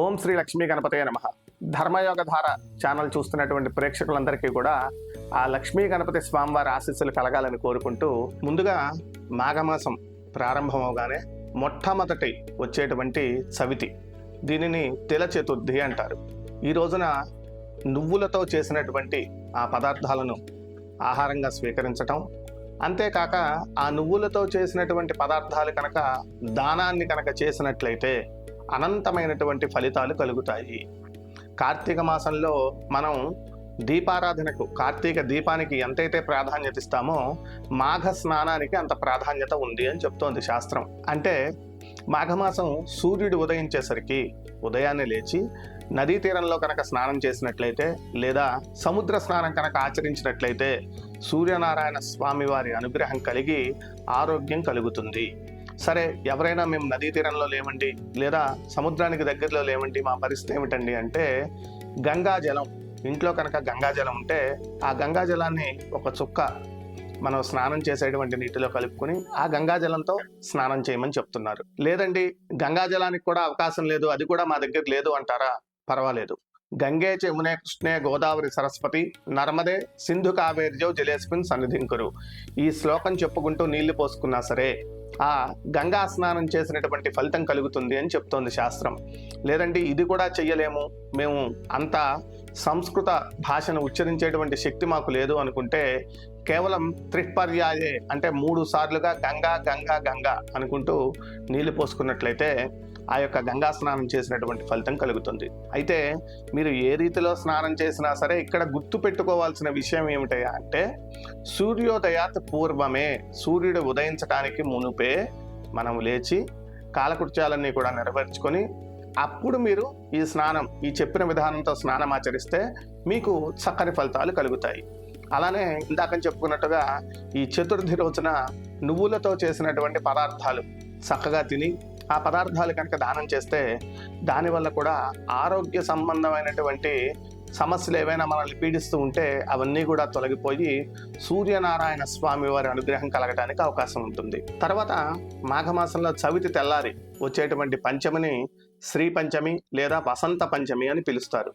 ఓం శ్రీ లక్ష్మీ గణపతయ నమః. ధర్మయోగధార ఛానల్ చూస్తున్నటువంటి ప్రేక్షకులందరికీ కూడా ఆ లక్ష్మీ గణపతి స్వామివారి ఆశీస్సులు కలగాలని కోరుకుంటూ, ముందుగా మాఘమాసం ప్రారంభమవగానే మొట్టమొదటి వచ్చేటువంటి చవితి, దీనిని తిల చతుర్థి అంటారు. ఈ రోజున నువ్వులతో చేసినటువంటి ఆ పదార్థాలను ఆహారంగా స్వీకరించటం, అంతేకాక ఆ నువ్వులతో చేసినటువంటి పదార్థాలు కనుక దానాన్ని కనుక చేసినట్లయితే అనంతమైనటువంటి ఫలితాలు కలుగుతాయి. కార్తీక మాసంలో మనం దీపారాధనకు, కార్తీక దీపానికి ఎంతైతే ప్రాధాన్యత ఇస్తామో మాఘ స్నానానికి అంత ప్రాధాన్యత ఉంది అని చెప్తోంది శాస్త్రం. అంటే మాఘమాసం సూర్యుడు ఉదయించేసరికి ఉదయాన్నే లేచి నదీ తీరంలో కనుక స్నానం చేసినట్లయితే, లేదా సముద్ర స్నానం కనుక ఆచరించినట్లయితే సూర్యనారాయణ స్వామి వారి అనుగ్రహం కలిగి ఆరోగ్యం కలుగుతుంది. సరే, ఎవరైనా మేము నదీ తీరంలో లేవండి, లేదా సముద్రానికి దగ్గరలో లేవండి, మా పరిస్థితి ఏమిటండి అంటే, గంగాజలం, ఇంట్లో కనుక గంగాజలం ఉంటే ఆ గంగాజలాన్ని ఒక చుక్క మనం స్నానం చేసేటువంటి నీటిలో కలుపుకొని ఆ గంగాజలంతో స్నానం చేయమని చెప్తున్నారు. లేదండి గంగాజలానికి కూడా అవకాశం లేదు, అది కూడా మా దగ్గర లేదు అంటారా? పర్వాలేదు. గంగే యమునే కృష్ణే గోదావరి సరస్వతి నర్మదే సింధు కావేర్యౌ జలేస్మిన్ సన్నిధింకురు. ఈ శ్లోకం చెప్పుకుంటూ నీళ్లు పోసుకున్నా సరే ఆ గంగా స్నానం చేసినటువంటి ఫలితం కలుగుతుంది అని చెప్తోంది శాస్త్రం. లేదండి ఇది కూడా చెయ్యలేము, మేము అంత సంస్కృత భాషను ఉచ్చరించేటువంటి శక్తి మాకు లేదు అనుకుంటే, కేవలం త్రిపర్యాయే అంటే 3 సార్లుగా గంగా గంగా గంగా అనుకుంటూ నీళ్లు పోసుకున్నట్లయితే ఆ యొక్క గంగా స్నానం చేసినటువంటి ఫలితం కలుగుతుంది. అయితే మీరు ఏ రీతిలో స్నానం చేసినా సరే ఇక్కడ గుర్తు పెట్టుకోవాల్సిన విషయం ఏమిటయా అంటే, సూర్యోదయాత్ పూర్వమే, సూర్యుడు ఉదయించడానికి మునుపే మనం లేచి కాలకృత్యాలన్నీ కూడా నెరవేర్చుకొని అప్పుడు మీరు ఈ స్నానం, ఈ చెప్పిన విధానంతో స్నానం ఆచరిస్తే మీకు చక్కని ఫలితాలు కలుగుతాయి. అలానే ఇందాక చెప్పుకున్నట్టుగా ఈ చతుర్థి రోజున నువ్వులతో చేసినటువంటి పదార్థాలు చక్కగా తిని ఆ పదార్థాలు కనుక దానం చేస్తే దానివల్ల కూడా ఆరోగ్య సంబంధమైనటువంటి సమస్యలు ఏవైనా మనల్ని పీడిస్తూ ఉంటే అవన్నీ కూడా తొలగిపోయి సూర్యనారాయణ స్వామి వారి అనుగ్రహం కలగడానికి అవకాశం ఉంటుంది. తర్వాత మాఘమాసంలో చవితి తెల్లారి వచ్చేటువంటి పంచమిని శ్రీ పంచమి లేదా వసంత పంచమి అని పిలుస్తారు.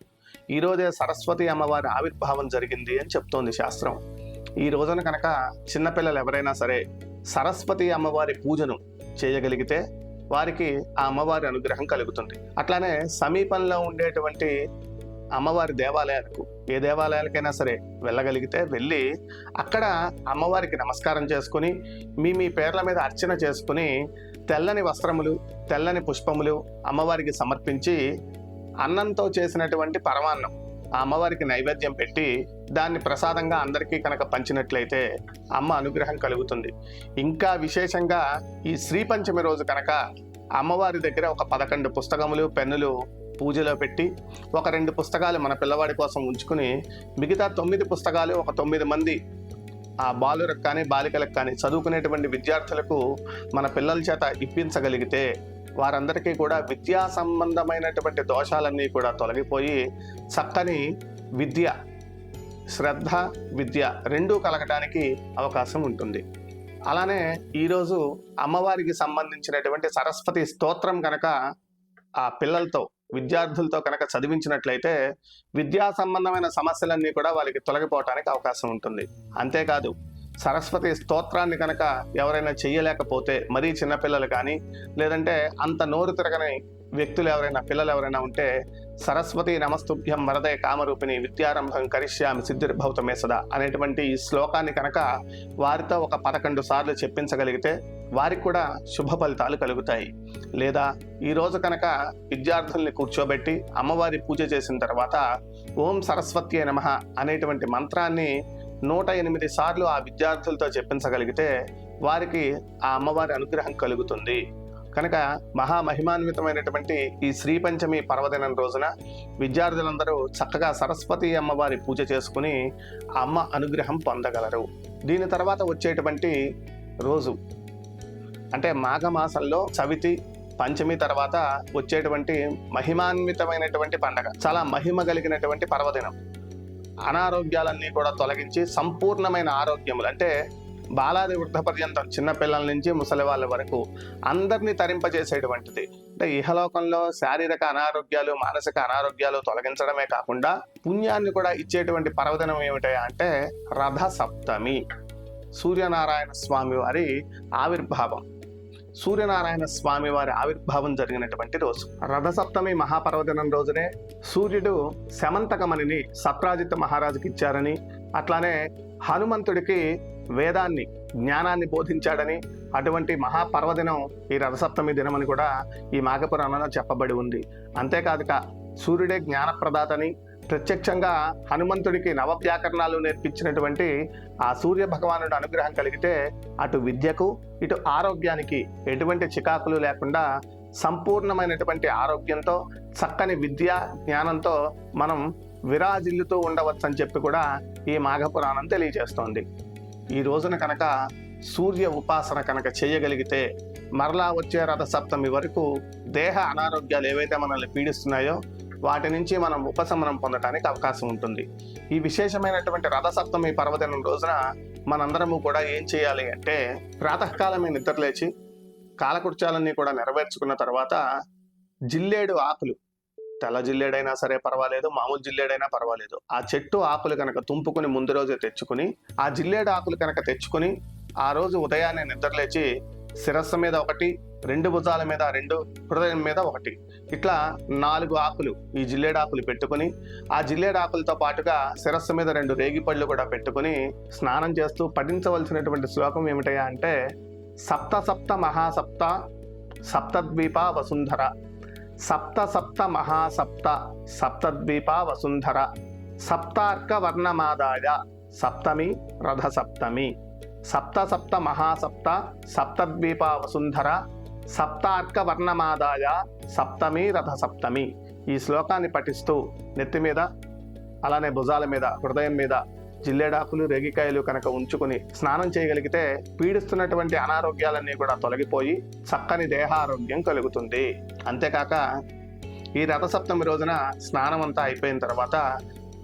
ఈరోజే సరస్వతి అమ్మవారి ఆవిర్భావం జరిగింది అని చెప్తోంది శాస్త్రం. ఈ రోజున కనుక చిన్నపిల్లలు ఎవరైనా సరే సరస్వతి అమ్మవారి పూజను చేయగలిగితే వారికి ఆ అమ్మవారి అనుగ్రహం కలుగుతుంది. అట్లానే సమీపంలో ఉండేటువంటి అమ్మవారి దేవాలయాలకు, ఏ దేవాలయాలకైనా సరే వెళ్ళగలిగితే వెళ్ళి అక్కడ అమ్మవారికి నమస్కారం చేసుకుని మీ పేర్ల మీద అర్చన చేసుకుని తెల్లని వస్త్రములు, తెల్లని పుష్పములు అమ్మవారికి సమర్పించి అన్నంతో చేసినటువంటి పరమాన్నం ఆ అమ్మవారికి నైవేద్యం పెట్టి దాన్ని ప్రసాదంగా అందరికీ కనుక పంచినట్లయితే అమ్మ అనుగ్రహం కలుగుతుంది. ఇంకా విశేషంగా ఈ శ్రీ పంచమి రోజు కనుక అమ్మవారి దగ్గర ఒక 11 పుస్తకములు, పెన్నులు పూజలో పెట్టి ఒక 2 పుస్తకాలు మన పిల్లవాడి కోసం ఉంచుకుని మిగతా 9 పుస్తకాలు ఒక 9 మంది ఆ బాలులకు కానీ బాలికలకు కానీ చదువుకునేటువంటి విద్యార్థులకు మన పిల్లల చేత ఇప్పించగలిగితే వారందరికీ కూడా విద్యా సంబంధమైనటువంటి దోషాలన్నీ కూడా తొలగిపోయి చక్కని విద్య, శ్రద్ధ, విద్య రెండూ కలగడానికి అవకాశం ఉంటుంది. అలానే ఈరోజు అమ్మవారికి సంబంధించినటువంటి సరస్వతి స్తోత్రం కనుక ఆ పిల్లలతో, విద్యార్థులతో కనుక చదివించినట్లయితే విద్యా సంబంధమైన సమస్యలన్నీ కూడా వాళ్ళకి తొలగిపోవటానికి అవకాశం ఉంటుంది. అంతేకాదు సరస్వతి స్తోత్రాన్ని కనుక ఎవరైనా చెయ్యలేకపోతే, మరీ చిన్నపిల్లలు కానీ లేదంటే అంత నోరు తిరగని వ్యక్తులు ఎవరైనా, పిల్లలు ఎవరైనా ఉంటే సరస్వతి నమస్తుభ్యం వరదే కామరూపిణి విద్యారంభం కరిష్యామి సిద్ధిర్భవతమే సదా అనేటువంటి ఈ శ్లోకాన్ని కనుక వారితో ఒక 11 సార్లు చెప్పించగలిగితే వారికి కూడా శుభ ఫలితాలు కలుగుతాయి. లేదా ఈరోజు కనుక విద్యార్థుల్ని కూర్చోబెట్టి అమ్మవారి పూజ చేసిన తర్వాత ఓం సరస్వత్యే నమః అనేటువంటి మంత్రాన్ని 108 సార్లు ఆ విద్యార్థులతో చెప్పించగలిగితే వారికి ఆ అమ్మవారి అనుగ్రహం కలుగుతుంది. కనుక మహామహిమాన్వితమైనటువంటి ఈ శ్రీ పంచమి పర్వదినం రోజున విద్యార్థులందరూ చక్కగా సరస్వతి అమ్మవారి పూజ చేసుకుని అమ్మ అనుగ్రహం పొందగలరు. దీని తర్వాత వచ్చేటువంటి రోజు అంటే మాఘమాసంలో చవితి పంచమి తర్వాత వచ్చేటువంటి మహిమాన్వితమైనటువంటి పండగ, చాలా మహిమ కలిగినటువంటి పర్వదినం. అనారోగ్యాలన్నీ కూడా తొలగించి సంపూర్ణమైన ఆరోగ్యములు అంటే బాలాది వృద్ధ పర్యంతం చిన్నపిల్లల నుంచి ముసలి వాళ్ళ వరకు అందరినీ తరింపజేసేటువంటిది. అంటే ఇహలోకంలో శారీరక అనారోగ్యాలు, మానసిక అనారోగ్యాలు తొలగించడమే కాకుండా పుణ్యాన్ని కూడా ఇచ్చేటువంటి పర్వదినం ఏమిటా అంటే రథ సప్తమి, సూర్యనారాయణ స్వామి వారి ఆవిర్భావం. సూర్యనారాయణ స్వామి వారి ఆవిర్భావం జరిగినటువంటి రోజు రథసప్తమి మహాపర్వదినం రోజునే సూర్యుడు శమంతకమణిని సత్రాజిత్ మహారాజుకి ఇచ్చారని, అట్లానే హనుమంతుడికి వేదాన్ని, జ్ఞానాన్ని బోధించాడని, అటువంటి మహాపర్వదినం ఈ రథసప్తమి దినమని కూడా ఈ మాఘపురాణంలో చెప్పబడి ఉంది. అంతేకాదుక సూర్యుడే జ్ఞానప్రదాతని, ప్రత్యక్షంగా హనుమంతుడికి నవవ్యాకరణాలు నేర్పించినటువంటి ఆ సూర్య భగవానుడి అనుగ్రహం కలిగితే అటు విద్యకు ఇటు ఆరోగ్యానికి ఎటువంటి చికాకులు లేకుండా సంపూర్ణమైనటువంటి ఆరోగ్యంతో చక్కని విద్య జ్ఞానంతో మనం విరాజిల్లుతూ ఉండవచ్చు అని చెప్పి కూడా ఈ మాఘపురాణం తెలియజేస్తోంది. ఈ రోజున కనుక సూర్య ఉపాసన కనుక చేయగలిగితే మరలా వచ్చే రథసప్తమి వరకు దేహ అనారోగ్యాలు ఏవైతే మనల్ని పీడిస్తున్నాయో వాటి నుంచి మనం ఉపశమనం పొందడానికి అవకాశం ఉంటుంది. ఈ విశేషమైనటువంటి రథసప్తమి పర్వదినం రోజున మనందరము కూడా ఏం చేయాలి అంటే ప్రాతకాలమే నిద్రలేచి కాలకృత్యాలన్నీ కూడా నెరవేర్చుకున్న తర్వాత జిల్లేడు ఆకులు, తెల్ల జిల్లేడైనా సరే పర్వాలేదు, మామూలు జిల్లేడైనా పర్వాలేదు, ఆ చెట్టు ఆకులు కనుక తుంపుకుని ముందు రోజే తెచ్చుకుని ఆ జిల్లేడు ఆకులు కనుక తెచ్చుకుని ఆ రోజు ఉదయాన్నే నిద్రలేచి శిరస్సు మీద ఒకటి, 2 భుజాల మీద 2, హృదయం మీద 1, ఇట్లా 4 ఆకులు ఈ జిల్లేడాకులు పెట్టుకుని ఆ జిల్లేడాకులతో పాటుగా శిరస్సు మీద 2 రేగిపళ్ళు కూడా పెట్టుకుని స్నానం చేస్తూ పఠించవలసినటువంటి శ్లోకం ఏమిటయా అంటే సప్త సప్త మహాసప్త సప్తద్వీప వసుంధర, సప్త సప్త మహాసప్త సప్తద్వీప వసుంధర, సప్తార్క వర్ణమాదాయ సప్తమి రథ సప్తమి, సప్త సప్త మహాసప్త సప్తద్వీప వసుంధర, సప్తార్క వర్ణమాదాయ సప్తమి రథ సప్తమి. ఈ శ్లోకాన్ని పఠిస్తూ నెత్తి మీద అలానే భుజాల మీద హృదయం మీద జిల్లేడాకులు రేగికాయలు కనుక ఉంచుకుని స్నానం చేయగలిగితే పీడిస్తున్నటువంటి అనారోగ్యాలన్నీ కూడా తొలగిపోయి చక్కని దేహారోగ్యం కలుగుతుంది. అంతేకాక ఈ రథసప్తమి రోజున స్నానం అంతా అయిపోయిన తర్వాత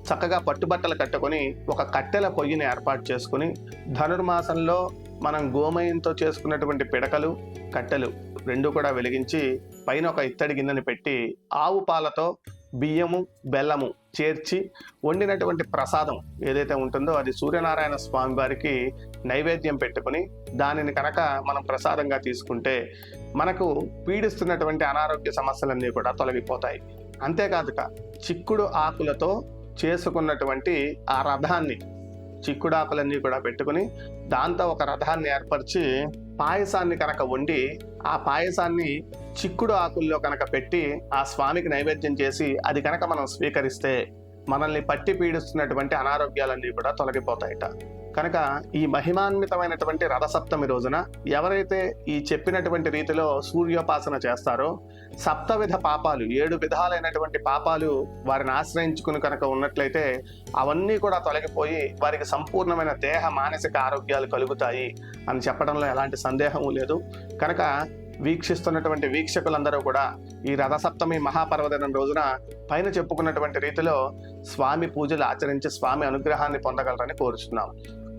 చక్కగా పట్టుబట్టలు కట్టుకొని ఒక కట్టెల పొయ్యిని ఏర్పాటు చేసుకుని ధనుర్మాసంలో మనం గోమయంతో చేసుకున్నటువంటి పిడకలు, కట్టెలు 2 కూడా వెలిగించి పైన ఒక ఇత్తడి గిన్నెని పెట్టి ఆవు పాలతో బియ్యము, బెల్లము చేర్చి వండినటువంటి ప్రసాదం ఏదైతే ఉంటుందో అది సూర్యనారాయణ స్వామి వారికి నైవేద్యం పెట్టుకుని దానిని కనుక మనం ప్రసాదంగా తీసుకుంటే మనకు పీడిస్తున్నటువంటి అనారోగ్య సమస్యలన్నీ కూడా తొలగిపోతాయి. అంతేకాదుక చిక్కుడు ఆకులతో చేసుకున్నటువంటి ఆ రథాన్ని, చిక్కుడాకులన్నీ కూడా పెట్టుకుని దాంతో ఒక రథాన్ని ఏర్పరిచి పాయసాన్ని కనుక వండి ఆ పాయసాన్ని చిక్కుడు ఆకుల్లో కనుక పెట్టి ఆ స్వామికి నైవేద్యం చేసి అది కనుక మనం స్వీకరిస్తే మనల్ని పట్టి పీడిస్తున్నటువంటి అనారోగ్యాలన్నీ కూడా తొలగిపోతాయట. కనుక ఈ మహిమాన్వితమైనటువంటి రథసప్తమి రోజున ఎవరైతే ఈ చెప్పినటువంటి రీతిలో సూర్యోపాసన చేస్తారో సప్తవిధ పాపాలు, 7 విధాలైనటువంటి పాపాలు వారిని ఆశ్రయించుకుని కనుక ఉన్నట్లయితే అవన్నీ కూడా తొలగిపోయి వారికి సంపూర్ణమైన దేహ మానసిక ఆరోగ్యాలు కలుగుతాయి అని చెప్పడంలో ఎలాంటి సందేహము లేదు. కనుక వీక్షిస్తున్నటువంటి వీక్షకులందరూ కూడా ఈ రథసప్తమి మహాపర్వదినం రోజున పైన చెప్పుకున్నటువంటి రీతిలో స్వామి పూజలు ఆచరించి స్వామి అనుగ్రహాన్ని పొందగలరని కోరుచున్నాం.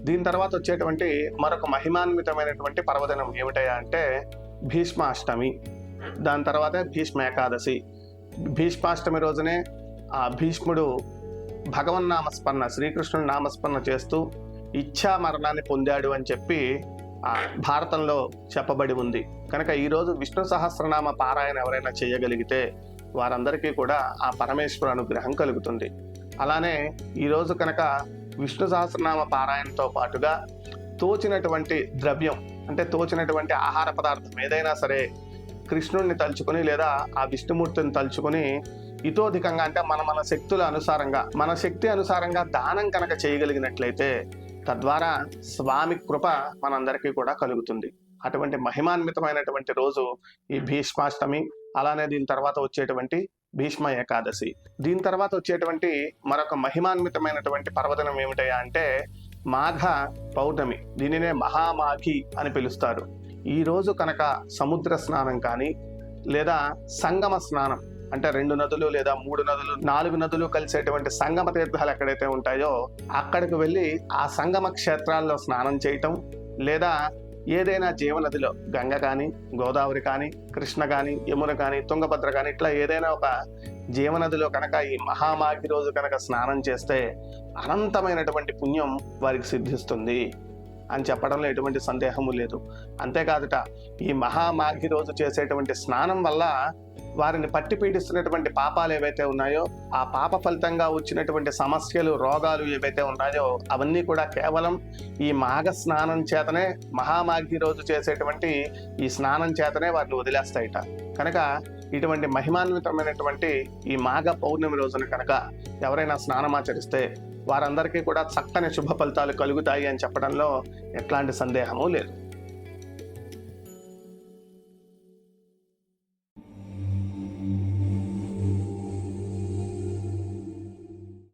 దీని తర్వాత వచ్చేటువంటి మరొక మహిమాన్వితమైనటువంటి పర్వదినం ఏమిటయా అంటే భీష్మాష్టమి. దాని తర్వాత భీష్మ ఏకాదశి. భీష్మాష్టమి రోజునే ఆ భీష్ముడు భగవన్నామస్మరణ, శ్రీకృష్ణుని నామస్మరణ చేస్తూ ఇచ్ఛా మరణాన్ని పొందాడు అని చెప్పి భారతంలో చెప్పబడి ఉంది. కనుక ఈరోజు విష్ణు సహస్రనామ పారాయణ ఎవరైనా చేయగలిగితే వారందరికీ కూడా ఆ పరమేశ్వర అనుగ్రహం కలుగుతుంది. అలానే ఈరోజు కనుక విష్ణు సహస్రనామ పారాయణతో పాటుగా తోచినటువంటి ద్రవ్యం అంటే తోచినటువంటి ఆహార పదార్థం ఏదైనా సరే కృష్ణుడిని తలుచుకొని లేదా ఆ విష్ణుమూర్తిని తలుచుకొని ఇతోధికంగా అంటే మన శక్తుల అనుసారంగా, మన శక్తి అనుసారంగా దానం కనుక చేయగలిగినట్లయితే తద్వారా స్వామి కృప మనందరికీ కూడా కలుగుతుంది. అటువంటి మహిమాన్వితమైనటువంటి రోజు ఈ భీష్మాష్టమి. అలానే దీని తర్వాత వచ్చేటువంటి భీష్మ ఏకాదశి. దీని తర్వాత వచ్చేటువంటి మరొక మహిమాన్వితమైనటువంటి పర్వదినం ఏమిటయా అంటే మాఘ పౌర్ణమి. దీనినే మహామాఘి అని పిలుస్తారు. ఈ రోజు కనుక సముద్ర స్నానం కానీ లేదా సంగమ స్నానం అంటే 2 నదులు లేదా 3 నదులు 4 నదులు కలిసేటువంటి సంగమ తీర్థాలు ఎక్కడైతే ఉంటాయో అక్కడికి వెళ్ళి ఆ సంగమ క్షేత్రాల్లో స్నానం చేయటం, లేదా ఏదైనా జీవనదిలో గంగ కానీ, గోదావరి కానీ, కృష్ణ కానీ, యమున కానీ, తుంగభద్ర కానీ ఇట్లా ఏదైనా ఒక జీవనదిలో కనుక ఈ మహామాఘి రోజు కనుక స్నానం చేస్తే అనంతమైనటువంటి పుణ్యం వారికి సిద్ధిస్తుంది అని చెప్పడంలో ఎటువంటి సందేహము లేదు. అంతేకాదుట ఈ మహామాఘి రోజు చేసేటువంటి స్నానం వల్ల వారిని పట్టి పీడిస్తున్నటువంటి పాపాలు ఏవైతే ఉన్నాయో, ఆ పాప ఫలితంగా వచ్చినటువంటి సమస్యలు, రోగాలు ఏవైతే ఉన్నాయో అవన్నీ కూడా కేవలం ఈ మాఘ స్నానం చేతనే, మహామాఘి రోజు చేసేటువంటి ఈ స్నానం చేతనే వారిని వదిలేస్తాయిట. కనుక ఇటువంటి మహిమాన్వితమైనటువంటి ఈ మాఘ పౌర్ణమి రోజున కనుక ఎవరైనా స్నానమాచరిస్తే వారందరికీ కూడా చక్కని శుభ ఫలితాలు కలుగుతాయి అని చెప్పడంలో ఎట్లాంటి సందేహము లేదు.